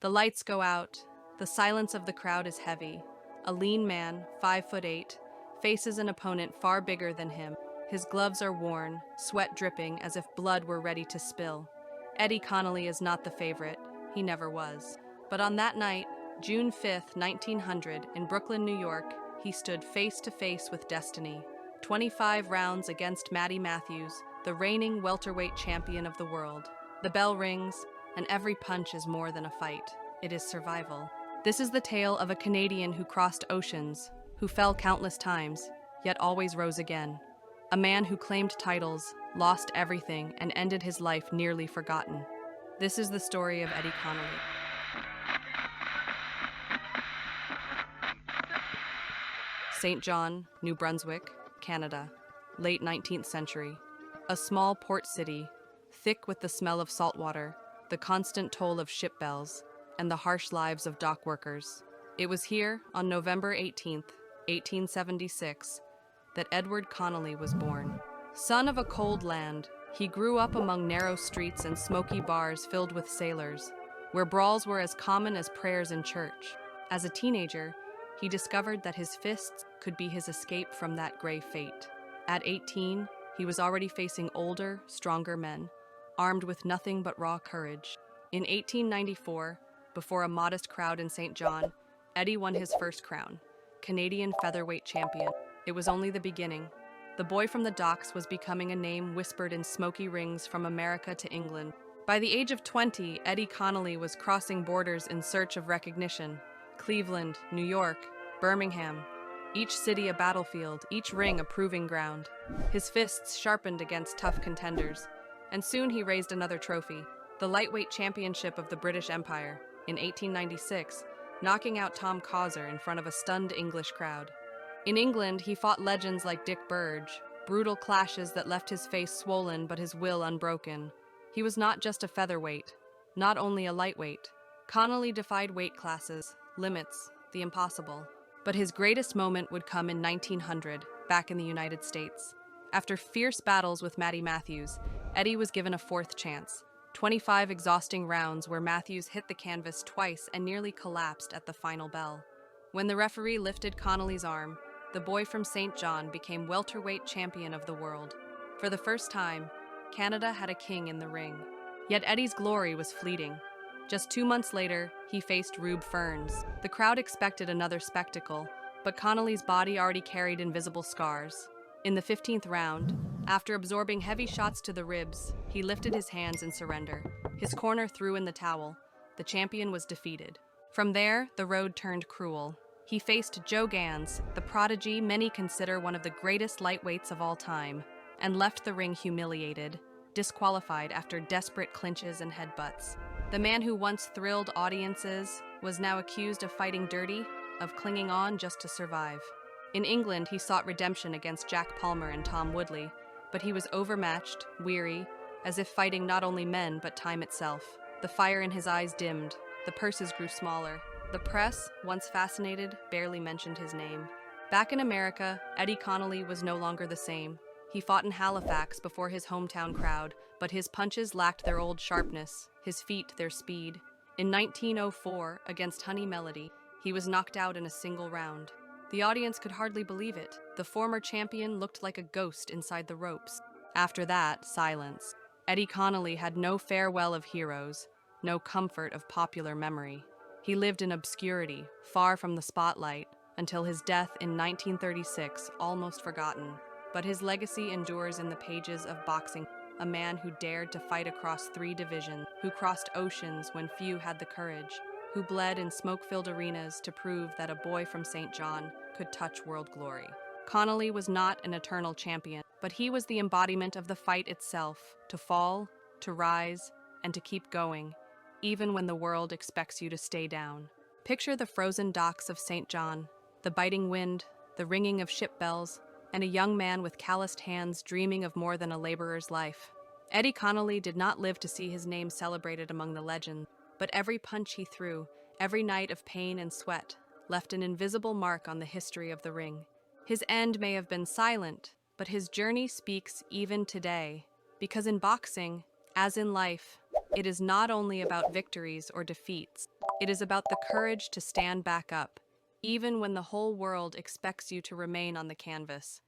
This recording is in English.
The lights go out. The silence of the crowd is heavy. A lean man, 5'8", faces an opponent far bigger than him. His gloves are worn, sweat dripping as if blood were ready to spill. Eddie Connolly is not the favorite. He never was. But on that night, June 5th, 1900, in Brooklyn, New York, he stood face to face with destiny. 25 rounds against Matty Matthews, the reigning welterweight champion of the world. The bell rings, and every punch is more than a fight. It is survival. This is the tale of a Canadian who crossed oceans, who fell countless times, yet always rose again. A man who claimed titles, lost everything, and ended his life nearly forgotten. This is the story of Eddie Connolly. St. John, New Brunswick, Canada, late 19th century. A small port city, thick with the smell of salt water, the constant toll of ship bells, and the harsh lives of dock workers. It was here, on November 18th, 1876, that Edward Connolly was born. Son of a cold land, he grew up among narrow streets and smoky bars filled with sailors, where brawls were as common as prayers in church. As a teenager, he discovered that his fists could be his escape from that gray fate. At 18, he was already facing older, stronger men, armed with nothing but raw courage. In 1894, before a modest crowd in St. John, Eddie won his first crown, Canadian featherweight champion. It was only the beginning. The boy from the docks was becoming a name whispered in smoky rings from America to England. By the age of 20, Eddie Connolly was crossing borders in search of recognition. Cleveland, New York, Birmingham, each city a battlefield, each ring a proving ground. His fists sharpened against tough contenders, and soon he raised another trophy, the lightweight championship of the British Empire, in 1896, knocking out Tom Causer in front of a stunned English crowd. In England, he fought legends like Dick Burge, brutal clashes that left his face swollen but his will unbroken. He was not just a featherweight, not only a lightweight. Connolly defied weight classes, limits, the impossible. But his greatest moment would come in 1900, back in the United States. After fierce battles with Matty Matthews, Eddie was given a fourth chance. 25 exhausting rounds where Matthews hit the canvas twice and nearly collapsed at the final bell. When the referee lifted Connolly's arm, the boy from St. John became welterweight champion of the world. For the first time, Canada had a king in the ring. Yet Eddie's glory was fleeting. Just 2 months later, he faced Rube Ferns. The crowd expected another spectacle, but Connolly's body already carried invisible scars. In the 15th round, after absorbing heavy shots to the ribs, he lifted his hands in surrender. His corner threw in the towel. The champion was defeated. From there, the road turned cruel. He faced Joe Gans, the prodigy many consider one of the greatest lightweights of all time, and left the ring humiliated, disqualified after desperate clinches and headbutts. The man who once thrilled audiences was now accused of fighting dirty, of clinging on just to survive. In England, he sought redemption against Jack Palmer and Tom Woodley, but he was overmatched, weary, as if fighting not only men but time itself. The fire in his eyes dimmed, the purses grew smaller. The press, once fascinated, barely mentioned his name. Back in America, Eddie Connolly was no longer the same. He fought in Halifax before his hometown crowd, but his punches lacked their old sharpness, his feet their speed. In 1904, against Honey Melody, he was knocked out in a single round. The audience could hardly believe it. The former champion looked like a ghost inside the ropes. After that, silence. Eddie Connolly had no farewell of heroes, no comfort of popular memory. He lived in obscurity, far from the spotlight, until his death in 1936, almost forgotten. But his legacy endures in the pages of boxing, a man who dared to fight across 3 divisions, who crossed oceans when few had the courage, who bled in smoke-filled arenas to prove that a boy from St. John could touch world glory. Connolly was not an eternal champion, but he was the embodiment of the fight itself, to fall, to rise, and to keep going, even when the world expects you to stay down. Picture the frozen docks of St. John, the biting wind, the ringing of ship bells, and a young man with calloused hands dreaming of more than a laborer's life. Eddie Connolly did not live to see his name celebrated among the legends, but every punch he threw, every night of pain and sweat, left an invisible mark on the history of the ring. His end may have been silent, but his journey speaks even today, because in boxing, as in life, It is not only about victories or defeats, it is about the courage to stand back up, even when the whole world expects you to remain on the canvas.